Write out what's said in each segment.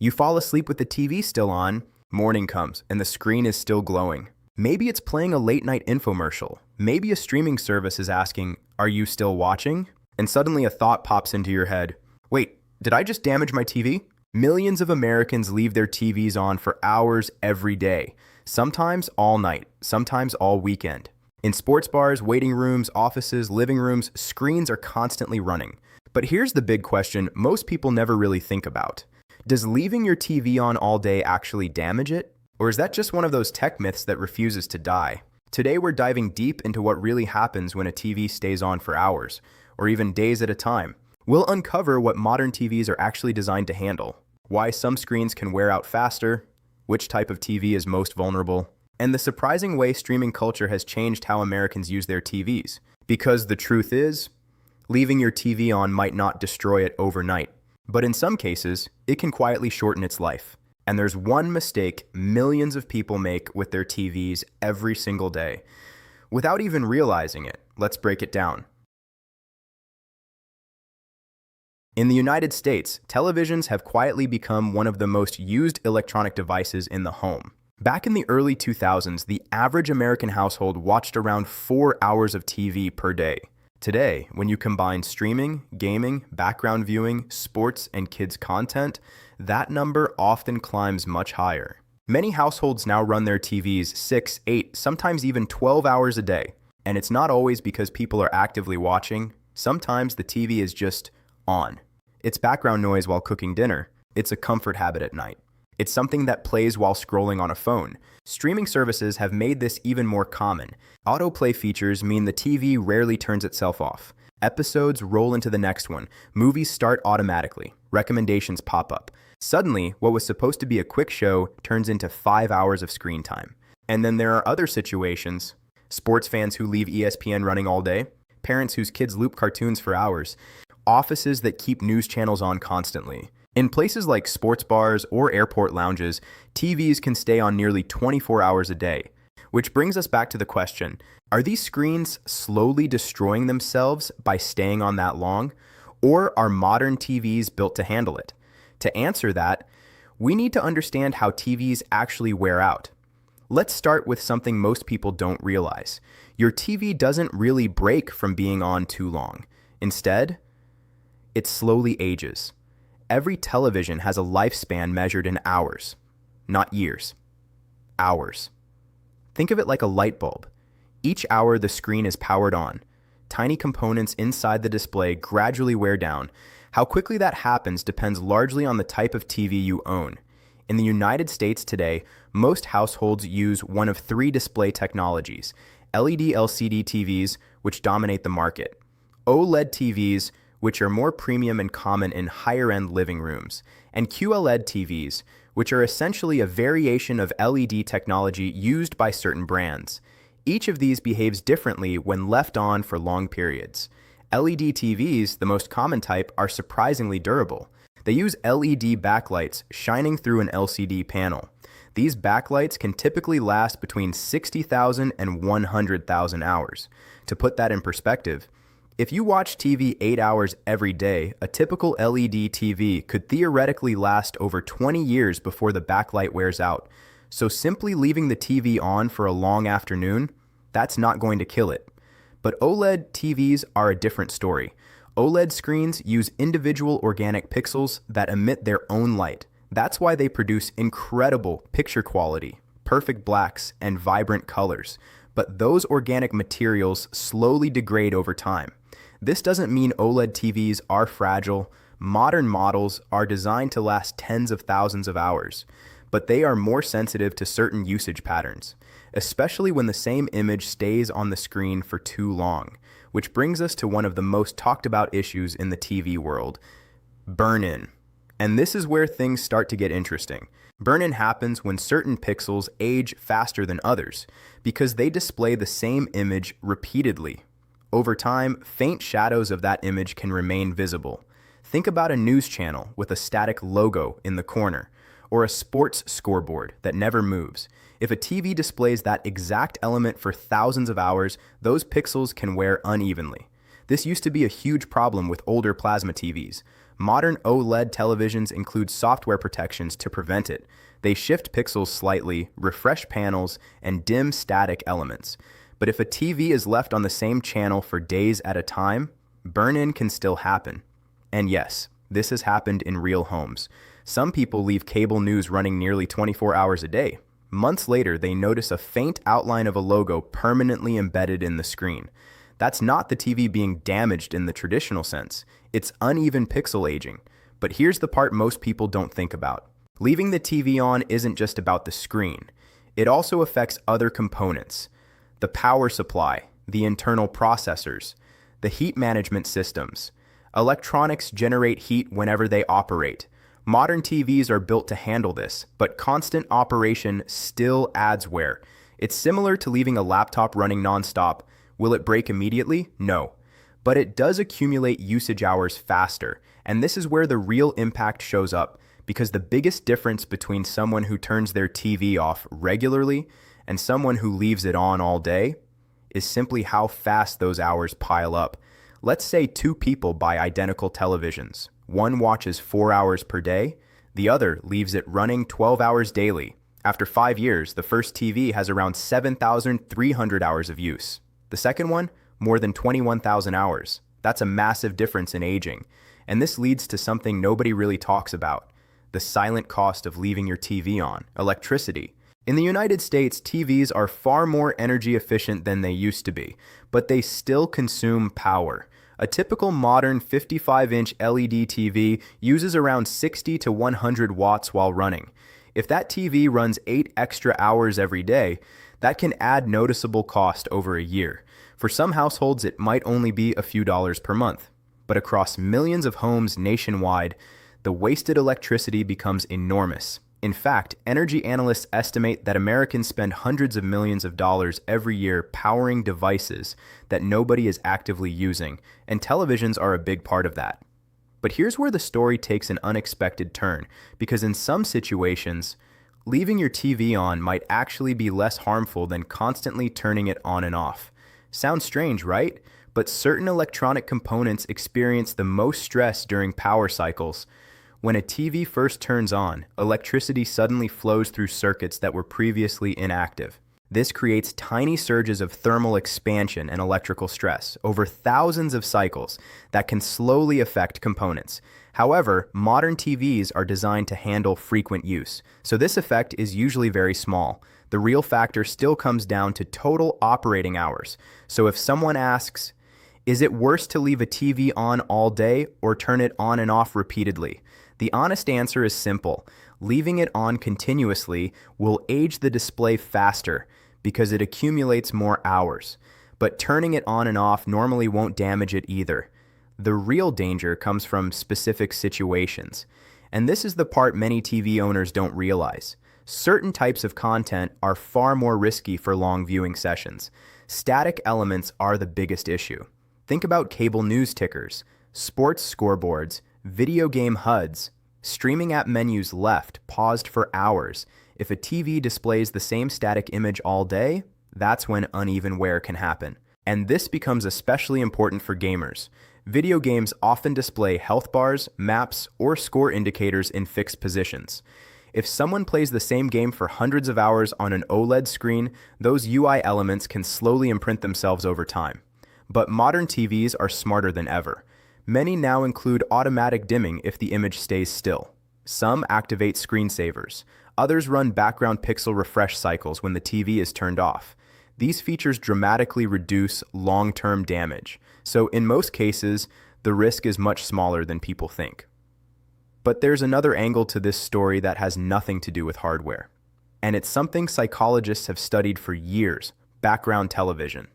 You fall asleep with the TV still on, morning comes and the screen is still glowing. Maybe it's playing a late night infomercial. Maybe a streaming service is asking, "Are you still watching?" And suddenly a thought pops into your head. Wait, did I just damage my TV? Millions of Americans leave their TVs on for hours every day, sometimes all night, sometimes all weekend. In sports bars, waiting rooms, offices, living rooms, screens are constantly running. But here's the big question most people never really think about. Does leaving your TV on all day actually damage it? Or is that just one of those tech myths that refuses to die? Today we're diving deep into what really happens when a TV stays on for hours, or even days at a time. We'll uncover what modern TVs are actually designed to handle, why some screens can wear out faster, which type of TV is most vulnerable, and the surprising way streaming culture has changed how Americans use their TVs. Because the truth is, leaving your TV on might not destroy it overnight, but in some cases, it can quietly shorten its life. And there's one mistake millions of people make with their TVs every single day. Without even realizing it, let's break it down. In the United States, televisions have quietly become one of the most used electronic devices in the home. Back in the early 2000s, the average American household watched around 4 hours of TV per day. Today, when you combine streaming, gaming, background viewing, sports, and kids' content, that number often climbs much higher. Many households now run their TVs 6, 8, sometimes even 12 hours a day. And it's not always because people are actively watching. Sometimes the TV is just on. It's background noise while cooking dinner. It's a comfort habit at night. It's something that plays while scrolling on a phone. Streaming services have made this even more common. Autoplay features mean the TV rarely turns itself off. Episodes roll into the next one. Movies start automatically. Recommendations pop up. Suddenly, what was supposed to be a quick show turns into 5 hours of screen time. And then there are other situations. Sports fans who leave ESPN running all day. Parents whose kids loop cartoons for hours. Offices that keep news channels on constantly. In places like sports bars or airport lounges, TVs can stay on nearly 24 hours a day. Which brings us back to the question, are these screens slowly destroying themselves by staying on that long? Or are modern TVs built to handle it? To answer that, we need to understand how TVs actually wear out. Let's start with something most people don't realize. Your TV doesn't really break from being on too long. Instead, it slowly ages. Every television has a lifespan measured in hours, not years. Hours. Think of it like a light bulb. Each hour the screen is powered on. Tiny components inside the display gradually wear down. How quickly that happens depends largely on the type of TV you own. In the United States today, most households use one of 3 display technologies: LED LCD TVs, which dominate the market; OLED TVs, which are more premium and common in higher-end living rooms; and QLED TVs, which are essentially a variation of LED technology used by certain brands. Each of these behaves differently when left on for long periods. LED TVs, the most common type, are surprisingly durable. They use LED backlights shining through an LCD panel. These backlights can typically last between 60,000 and 100,000 hours. To put that in perspective, if you watch TV 8 hours every day, a typical LED TV could theoretically last over 20 years before the backlight wears out. So simply leaving the TV on for a long afternoon, that's not going to kill it. But OLED TVs are a different story. OLED screens use individual organic pixels that emit their own light. That's why they produce incredible picture quality, perfect blacks, and vibrant colors. But those organic materials slowly degrade over time. This doesn't mean OLED TVs are fragile. Modern models are designed to last tens of thousands of hours, but they are more sensitive to certain usage patterns, especially when the same image stays on the screen for too long, which brings us to one of the most talked about issues in the TV world: burn-in. And this is where things start to get interesting. Burn-in happens when certain pixels age faster than others because they display the same image repeatedly. Over time, faint shadows of that image can remain visible. Think about a news channel with a static logo in the corner, or a sports scoreboard that never moves. If a TV displays that exact element for thousands of hours, those pixels can wear unevenly. This used to be a huge problem with older plasma TVs. Modern OLED televisions include software protections to prevent it. They shift pixels slightly, refresh panels, and dim static elements. But if a TV is left on the same channel for days at a time, burn-in can still happen. And yes, this has happened in real homes. Some people leave cable news running nearly 24 hours a day. Months later, they notice a faint outline of a logo permanently embedded in the screen. That's not the TV being damaged in the traditional sense. It's uneven pixel aging. But here's the part most people don't think about. Leaving the TV on isn't just about the screen. It also affects other components. The power supply, the internal processors, the heat management systems. Electronics generate heat whenever they operate. Modern TVs are built to handle this, but constant operation still adds wear. It's similar to leaving a laptop running nonstop. Will it break immediately? No. But it does accumulate usage hours faster, and this is where the real impact shows up, because the biggest difference between someone who turns their TV off regularly and someone who leaves it on all day is simply how fast those hours pile up. Let's say two people buy identical televisions. One watches 4 hours per day, the other leaves it running 12 hours daily. After 5 years, the first TV has around 7,300 hours of use. The second one, more than 21,000 hours. That's a massive difference in aging. And this leads to something nobody really talks about: the silent cost of leaving your TV on, electricity. In the United States, TVs are far more energy efficient than they used to be, but they still consume power. A typical modern 55-inch LED TV uses around 60 to 100 watts while running. If that TV runs 8 extra hours every day, that can add noticeable cost over a year. For some households, it might only be a few dollars per month. But across millions of homes nationwide, the wasted electricity becomes enormous. In fact, energy analysts estimate that Americans spend hundreds of millions of dollars every year powering devices that nobody is actively using, and televisions are a big part of that. But here's where the story takes an unexpected turn, because in some situations, leaving your TV on might actually be less harmful than constantly turning it on and off. Sounds strange, right? But certain electronic components experience the most stress during power cycles. When a TV first turns on, electricity suddenly flows through circuits that were previously inactive. This creates tiny surges of thermal expansion and electrical stress over thousands of cycles that can slowly affect components. However, modern TVs are designed to handle frequent use, so this effect is usually very small. The real factor still comes down to total operating hours. So if someone asks, is it worse to leave a TV on all day or turn it on and off repeatedly? The honest answer is simple. Leaving it on continuously will age the display faster because it accumulates more hours. But turning it on and off normally won't damage it either. The real danger comes from specific situations. And this is the part many TV owners don't realize. Certain types of content are far more risky for long viewing sessions. Static elements are the biggest issue. Think about cable news tickers, sports scoreboards, video game HUDs, streaming app menus left, paused for hours. If a TV displays the same static image all day, that's when uneven wear can happen. And this becomes especially important for gamers. Video games often display health bars, maps, or score indicators in fixed positions. If someone plays the same game for hundreds of hours on an OLED screen, those UI elements can slowly imprint themselves over time. But modern TVs are smarter than ever. Many now include automatic dimming if the image stays still. Some activate screensavers. Others run background pixel refresh cycles when the TV is turned off. These features dramatically reduce long-term damage. So in most cases, the risk is much smaller than people think. But there's another angle to this story that has nothing to do with hardware. And it's something psychologists have studied for years: background television.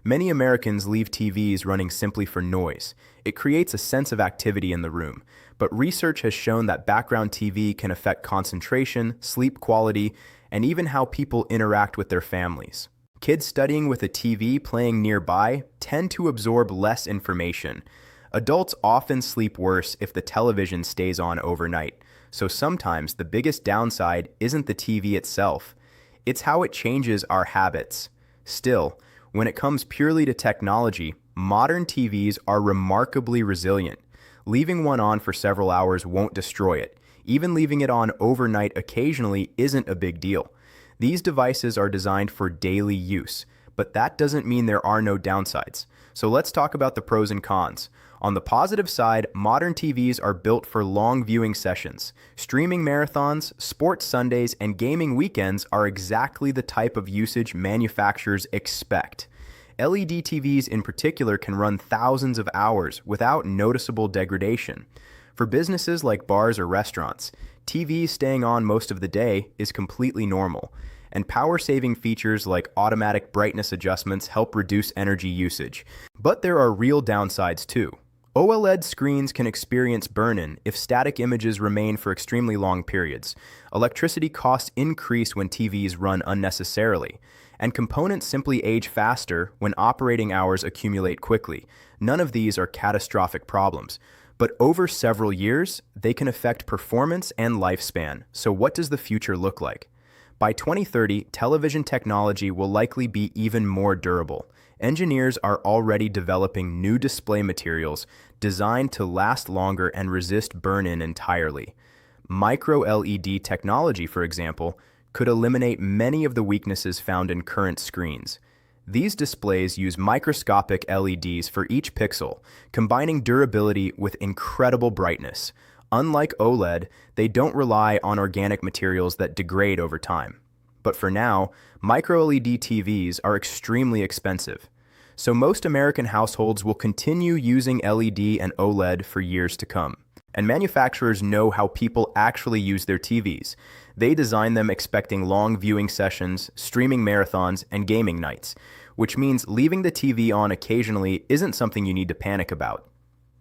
Many Americans leave TVs running simply for noise. It creates a sense of activity in the room. But research has shown that background TV can affect concentration, sleep quality, and even how people interact with their families. Kids studying with a TV playing nearby tend to absorb less information. Adults often sleep worse if the television stays on overnight. So sometimes the biggest downside isn't the TV itself. It's how it changes our habits. Still, when it comes purely to technology, modern TVs are remarkably resilient. Leaving one on for several hours won't destroy it. Even leaving it on overnight occasionally isn't a big deal. These devices are designed for daily use, but that doesn't mean there are no downsides. So let's talk about the pros and cons. On the positive side, modern TVs are built for long viewing sessions. Streaming marathons, sports Sundays, and gaming weekends are exactly the type of usage manufacturers expect. LED TVs in particular can run thousands of hours without noticeable degradation. For businesses like bars or restaurants, TVs staying on most of the day is completely normal, and power-saving features like automatic brightness adjustments help reduce energy usage. But there are real downsides too. OLED screens can experience burn-in if static images remain for extremely long periods. Electricity costs increase when TVs run unnecessarily, and components simply age faster when operating hours accumulate quickly. None of these are catastrophic problems, but over several years, they can affect performance and lifespan. So what does the future look like? By 2030, television technology will likely be even more durable. Engineers are already developing new display materials designed to last longer and resist burn-in entirely. Micro-LED technology, for example, could eliminate many of the weaknesses found in current screens. These displays use microscopic LEDs for each pixel, combining durability with incredible brightness. Unlike OLED, they don't rely on organic materials that degrade over time. But for now, micro-LED TVs are extremely expensive. So most American households will continue using LED and OLED for years to come. And manufacturers know how people actually use their TVs. They design them expecting long viewing sessions, streaming marathons, and gaming nights, which means leaving the TV on occasionally isn't something you need to panic about.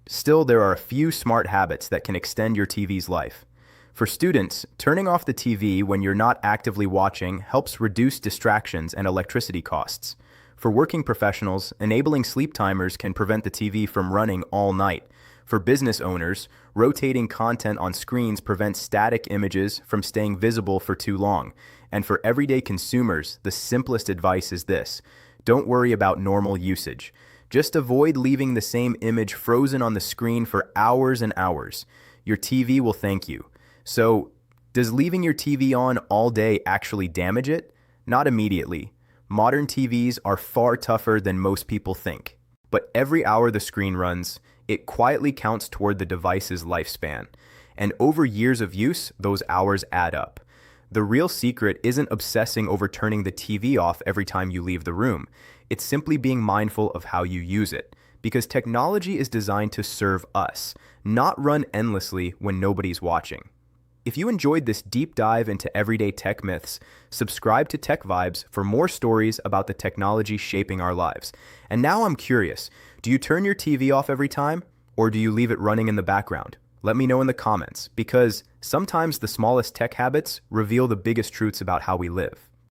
Still, there are a few smart habits that can extend your TV's life. For students, turning off the TV when you're not actively watching helps reduce distractions and electricity costs. For working professionals, enabling sleep timers can prevent the TV from running all night. For business owners, rotating content on screens prevents static images from staying visible for too long. And for everyday consumers, the simplest advice is this: don't worry about normal usage. Just avoid leaving the same image frozen on the screen for hours and hours. Your TV will thank you. So, does leaving your TV on all day actually damage it? Not immediately. Modern TVs are far tougher than most people think. But every hour the screen runs, it quietly counts toward the device's lifespan. And over years of use, those hours add up. The real secret isn't obsessing over turning the TV off every time you leave the room. It's simply being mindful of how you use it. Because technology is designed to serve us, not run endlessly when nobody's watching. If you enjoyed this deep dive into everyday tech myths, subscribe to TechVibes for more stories about the technology shaping our lives. And now I'm curious, do you turn your TV off every time, or do you leave it running in the background? Let me know in the comments, because sometimes the smallest tech habits reveal the biggest truths about how we live.